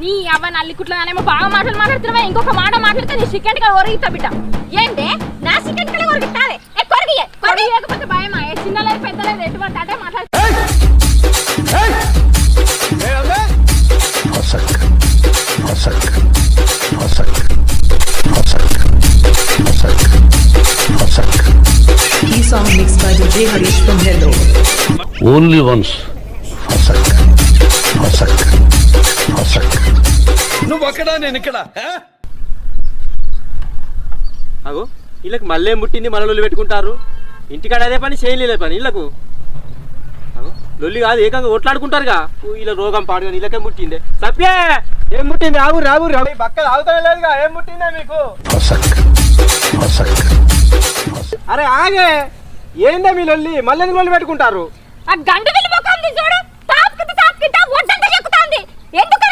నీ అవ్వ నల్లి కుట్లనేమో బాగా మాటలు మాట్లాడుతున్నావా? ఇంకొక మాట మాట్లాడితే నీ చికెన్ గా ఒరిగితా బిడ్డ. ఏంటే నా చికెన్ కలే ఒరిగిస్తారే? కొరిగియకపోతే భయమా? చిన్న లేదు పెద్ద లేదు ఎటువంటి అంటే మాట్లాడు. He song mixed by DJ Harish from Hello. Only once. నువ్వు అక్కడ నేను ఇక్కడ. అగో వీళ్ళకి మళ్ళీ ముట్టింది మన లొల్లి పెట్టుకుంటారు. ఇంటికాడ అదే పని చేయలే పని వీళ్ళకు. అగో లొల్లి కాదు ఏకంగా ఓట్లాడుకుంటారుగా. వీళ్ళ రోగం పాడుగా వీళ్ళకే ముట్టిందే. సత్యే ఏం ముట్టింది? ఆగురు ఆగురు బక్కలు ఆగుతానే లేదుగా. ఏం ముట్టిందే మీకు? అరే ఆగే ఏందే మీ లొల్లి? మళ్ళీ ఎందుకు లొల్లి పెట్టుకుంటారు? ఆ గంట వెళ్ళిపోతుంది చూడు. తాప్ కింద ఒడ్డంతా ఎక్కుతుంది. ఎందుకు